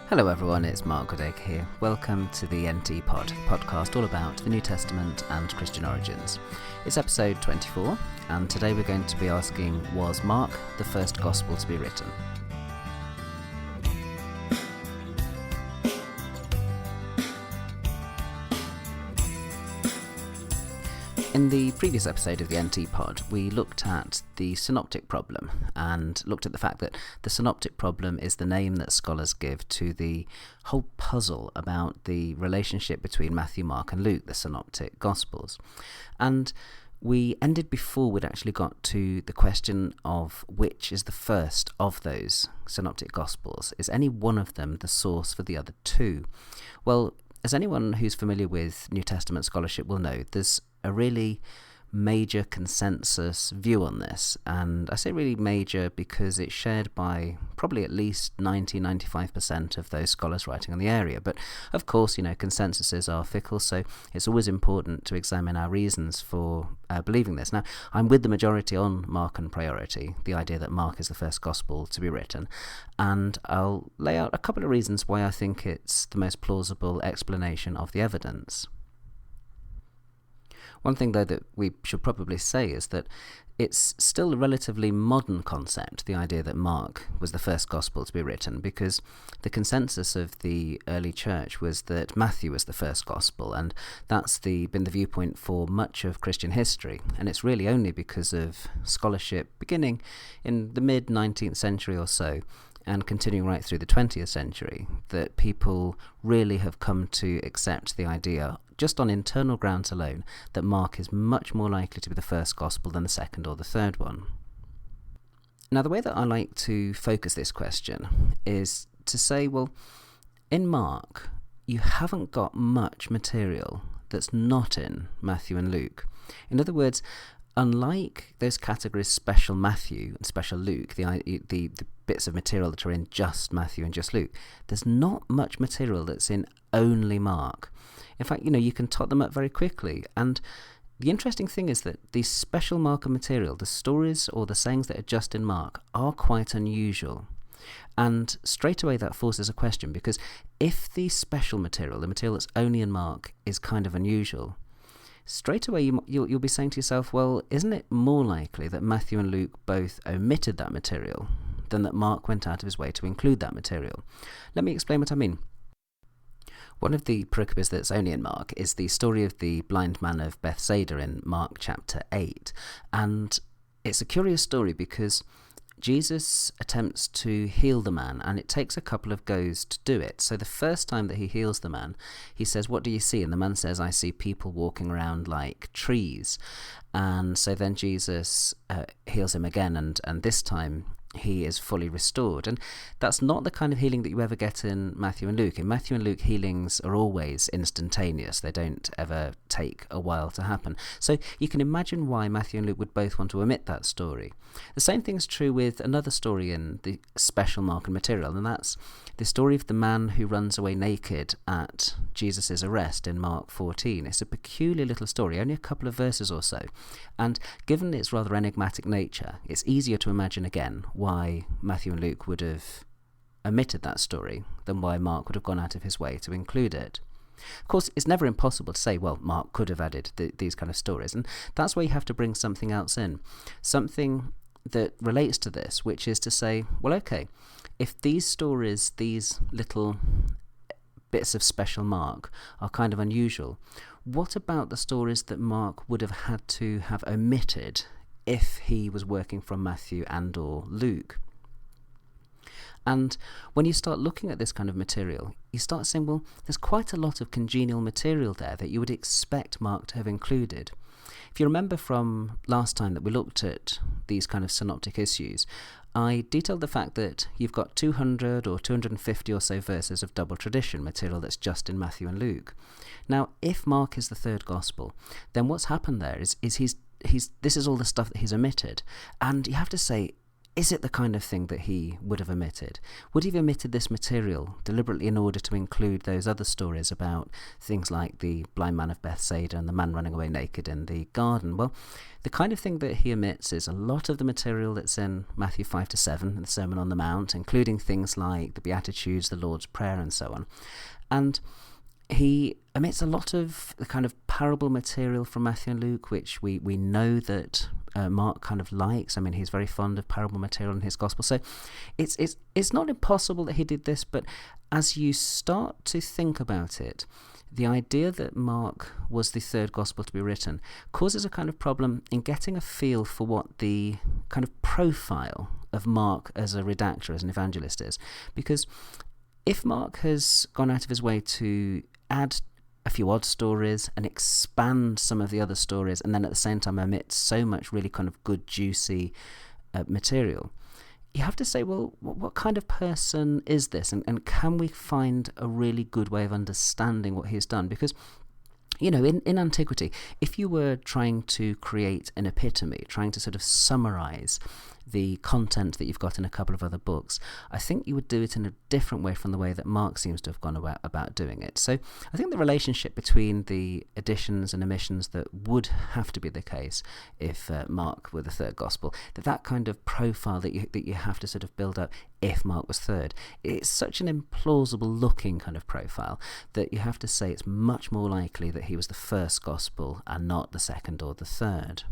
Hello everyone, it's Mark Goodacre here. Welcome to the NT Pod, podcast all about the New Testament and Christian origins. It's episode 24, and today we're going to be asking, was Mark the first gospel to be written? In the previous episode of the NT Pod, we looked at the synoptic problem and looked at the fact that the synoptic problem is the name that scholars give to the whole puzzle about the relationship between Matthew, Mark and Luke, the synoptic gospels. And we ended before we'd actually got to the question of which is the first of those synoptic gospels. Is any one of them the source for the other two? Well, as anyone who's familiar with New Testament scholarship will know, there's a really major consensus view on this, and I say really major because it's shared by probably at least 90-95% of those scholars writing on the area. But of course, consensuses are fickle, so it's always important to examine our reasons for believing this. Now, I'm with the majority on Markan priority, the idea that Mark is the first gospel to be written, and I'll lay out a couple of reasons why I think it's the most plausible explanation of the evidence. One thing, though, that we should probably say is that it's still a relatively modern concept, the idea that Mark was the first gospel to be written, because the consensus of the early church was that Matthew was the first gospel, and that's been the viewpoint for much of Christian history. And it's really only because of scholarship beginning in the mid-19th century or so, and continuing right through the 20th century, that people really have come to accept the idea, just on internal grounds alone, that Mark is much more likely to be the first gospel than the second or the third one. Now, the way that I like to focus this question is to say, well, in Mark, you haven't got much material that's not in Matthew and Luke. In other words, unlike those categories special Matthew and special Luke, the bits of material that are in just Matthew and just Luke, there's not much material that's in only Mark. In fact, you can tot them up very quickly. And the interesting thing is that the special Markan material, the stories or the sayings that are just in Mark, are quite unusual. And straight away that forces a question, because if the special material, the material that's only in Mark, is kind of unusual, straight away you'll be saying to yourself, well, isn't it more likely that Matthew and Luke both omitted that material than that Mark went out of his way to include that material? Let me explain what I mean. One of the pericopes that's only in Mark is the story of the blind man of Bethsaida in Mark chapter 8. And it's a curious story because Jesus attempts to heal the man, and it takes a couple of goes to do it. So the first time that he heals the man, he says, "What do you see?" And the man says, "I see people walking around like trees." And so then Jesus heals him again, and this time he is fully restored. And that's not the kind of healing that you ever get in Matthew and Luke. In Matthew and Luke, healings are always instantaneous. They don't ever take a while to happen. So you can imagine why Matthew and Luke would both want to omit that story. The same thing is true with another story in the special Markan material, and that's the story of the man who runs away naked at Jesus' arrest in Mark 14. It's a peculiar little story, only a couple of verses or so. And given its rather enigmatic nature, it's easier to imagine again why Matthew and Luke would have omitted that story than why Mark would have gone out of his way to include it. Of course, it's never impossible to say, well, Mark could have added these kind of stories, and that's where you have to bring something else in, something that relates to this, which is to say, well, okay, if these stories, these little bits of special Mark, are kind of unusual, what about the stories that Mark would have had to have omitted if he was working from Matthew and or Luke? And when you start looking at this kind of material, you start saying, well, there's quite a lot of congenial material there that you would expect Mark to have included. If you remember from last time that we looked at these kind of synoptic issues, I detailed the fact that you've got 200 or 250 or so verses of double tradition material that's just in Matthew and Luke. Now, if Mark is the third gospel, then what's happened there is this is all the stuff that he's omitted. And you have to say, is it the kind of thing that he would have omitted? Would he have omitted this material deliberately in order to include those other stories about things like the blind man of Bethsaida and the man running away naked in the garden? Well, the kind of thing that he omits is a lot of the material that's in Matthew 5 to 7, the Sermon on the Mount, including things like the Beatitudes, the Lord's Prayer, and so on. And he omits a lot of the kind of parable material from Matthew and Luke, which we know that Mark kind of likes. I mean, he's very fond of parable material in his gospel. So it's not impossible that he did this, but as you start to think about it, the idea that Mark was the third gospel to be written causes a kind of problem in getting a feel for what the kind of profile of Mark as a redactor, as an evangelist is. Because if Mark has gone out of his way to add a few odd stories and expand some of the other stories, and then at the same time omit so much really kind of good, juicy material, you have to say, well, what kind of person is this? And can we find a really good way of understanding what he's done? Because, you know, in antiquity, if you were trying to create an epitome, trying to sort of summarize the content that you've got in a couple of other books, I think you would do it in a different way from the way that Mark seems to have gone about doing it. So I think the relationship between the additions and omissions that would have to be the case if Mark were the third gospel, that kind of profile that you have to sort of build up if Mark was third, it's such an implausible looking kind of profile that you have to say it's much more likely that he was the first gospel and not the second or the third.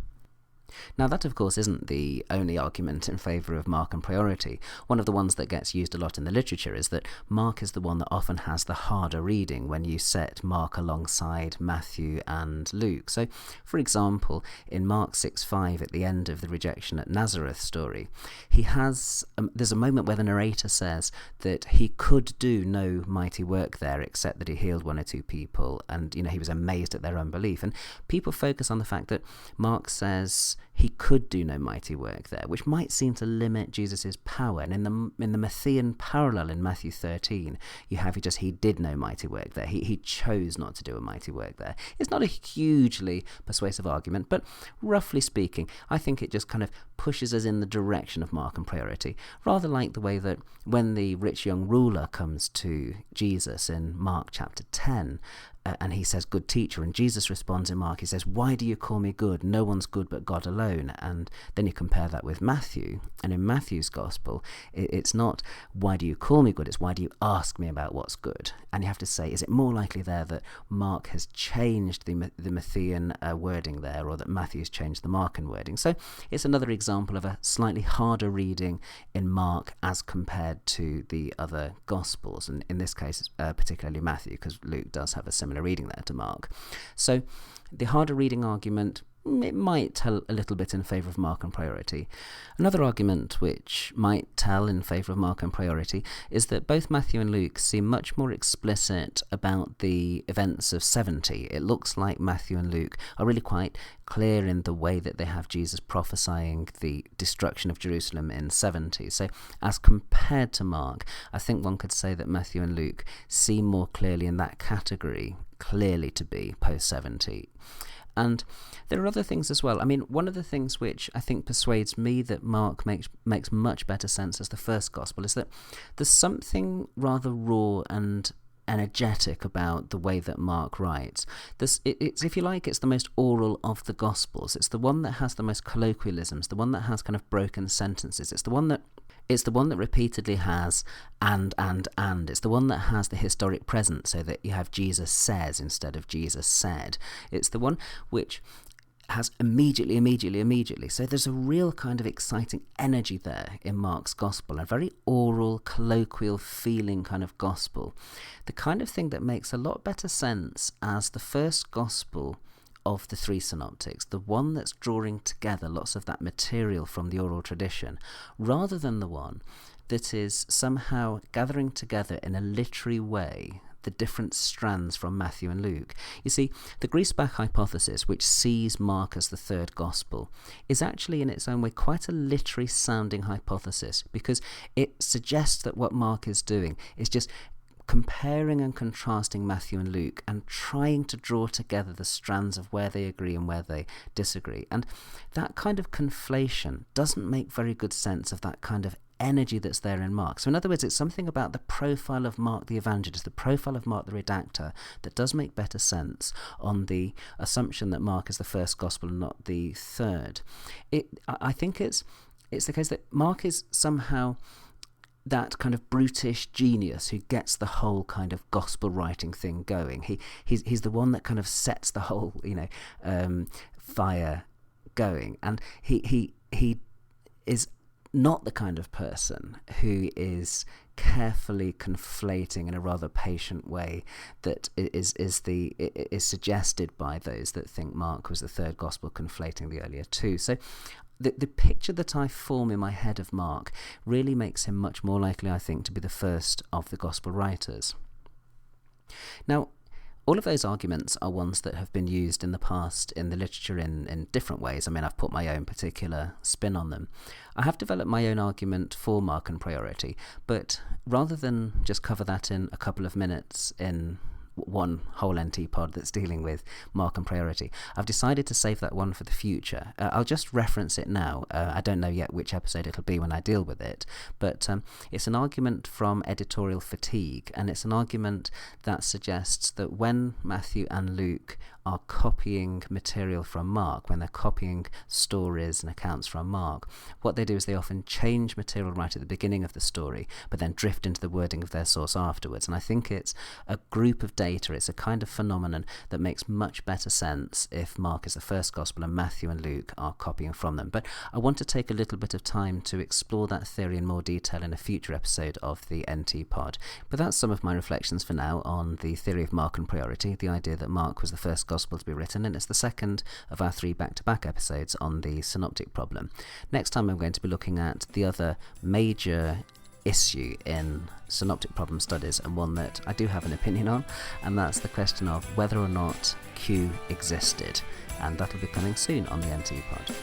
Now that, of course, isn't the only argument in favour of Mark and priority. One of the ones that gets used a lot in the literature is that Mark is the one that often has the harder reading when you set Mark alongside Matthew and Luke. So, for example, in Mark 6:5, at the end of the rejection at Nazareth story, he has there's a moment where the narrator says that he could do no mighty work there except that he healed one or two people, and he was amazed at their unbelief. And people focus on the fact that Mark says he could do no mighty work there, which might seem to limit Jesus' power. And in the Matthean parallel in Matthew 13, you have he did no mighty work there. He chose not to do a mighty work there. It's not a hugely persuasive argument, but roughly speaking, I think it just kind of pushes us in the direction of Mark and priority, rather like the way that when the rich young ruler comes to Jesus in Mark chapter 10, and he says, "Good teacher," and Jesus responds in Mark, he says, "Why do you call me good? No one's good but God alone." And then you compare that with Matthew, and in Matthew's gospel, it's not, "Why do you call me good?" It's, "Why do you ask me about what's good?" And you have to say, is it more likely there that Mark has changed the Matthean wording there, or that Matthew's changed the Markan wording? So it's another example of a slightly harder reading in Mark as compared to the other gospels, and in this case, particularly Matthew, because Luke does have a similar reading there to Mark. So the harder reading argument, it might tell a little bit in favour of Mark and priority. Another argument which might tell in favour of Mark and priority is that both Matthew and Luke seem much more explicit about the events of 70. It looks like Matthew and Luke are really quite clear in the way that they have Jesus prophesying the destruction of Jerusalem in 70. So as compared to Mark, I think one could say that Matthew and Luke seem more clearly in that category, clearly to be post-70. And there are other things as well. I mean, one of the things which I think persuades me that Mark makes much better sense as the first gospel is that there's something rather raw and energetic about the way that Mark writes. It's, if you like, it's the most oral of the gospels. It's the one that has the most colloquialisms, the one that has kind of broken sentences. It's the one that repeatedly has and. It's the one that has the historic present, so that you have Jesus says instead of Jesus said. It's the one which has immediately. So there's a real kind of exciting energy there in Mark's gospel, a very oral, colloquial feeling kind of gospel. The kind of thing that makes a lot better sense as the first gospel of the three synoptics, the one that's drawing together lots of that material from the oral tradition, rather than the one that is somehow gathering together in a literary way the different strands from Matthew and Luke. You see, the Griesbach hypothesis, which sees Mark as the third gospel, is actually in its own way quite a literary sounding hypothesis, because it suggests that what Mark is doing is just comparing and contrasting Matthew and Luke and trying to draw together the strands of where they agree and where they disagree. And that kind of conflation doesn't make very good sense of that kind of energy that's there in Mark. So in other words, it's something about the profile of Mark the evangelist, the profile of Mark the redactor, that does make better sense on the assumption that Mark is the first gospel and not the third. I think it's the case that Mark is somehow that kind of brutish genius who gets the whole kind of gospel writing thing going. He's the one that kind of sets the whole fire going, and he is not the kind of person who is carefully conflating in a rather patient way that is suggested by those that think Mark was the third gospel, conflating the earlier two. So the picture that I form in my head of Mark really makes him much more likely, I think, to be the first of the gospel writers. Now, all of those arguments are ones that have been used in the past in the literature in different ways. I mean, I've put my own particular spin on them. I have developed my own argument for Mark and priority, but rather than just cover that in a couple of minutes in one whole NT pod that's dealing with Mark and priority, I've decided to save that one for the future. I'll just reference it now. I don't know yet which episode it'll be when I deal with it, but it's an argument from Editorial Fatigue, and it's an argument that suggests that when Matthew and Luke are copying material from Mark, when they're copying stories and accounts from Mark, what they do is they often change material right at the beginning of the story, but then drift into the wording of their source afterwards. And I think it's a group of data, it's a kind of phenomenon that makes much better sense if Mark is the first gospel and Matthew and Luke are copying from them. But I want to take a little bit of time to explore that theory in more detail in a future episode of the NT pod. But that's some of my reflections for now on the theory of Mark and priority, the idea that Mark was the first gospel to be written, and it's the second of our 3 back-to-back episodes on the synoptic problem. Next time I'm going to be looking at the other major issue in synoptic problem studies, and one that I do have an opinion on, and that's the question of whether or not Q existed, and that'll be coming soon on the NT pod.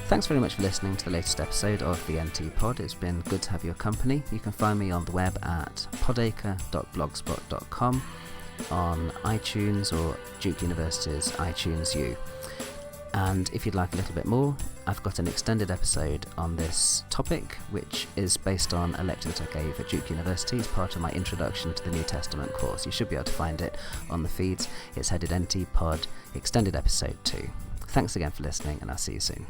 Thanks very much for listening to the latest episode of the NT pod. It's been good to have your company. You can find me on the web at podacre.blogspot.com, on iTunes or Duke University's iTunes U. And if you'd like a little bit more, I've got an extended episode on this topic, which is based on a lecture that I gave at Duke University as part of my Introduction to the New Testament course. You should be able to find it on the feeds. It's headed NT Pod Extended Episode 2. Thanks again for listening, and I'll see you soon.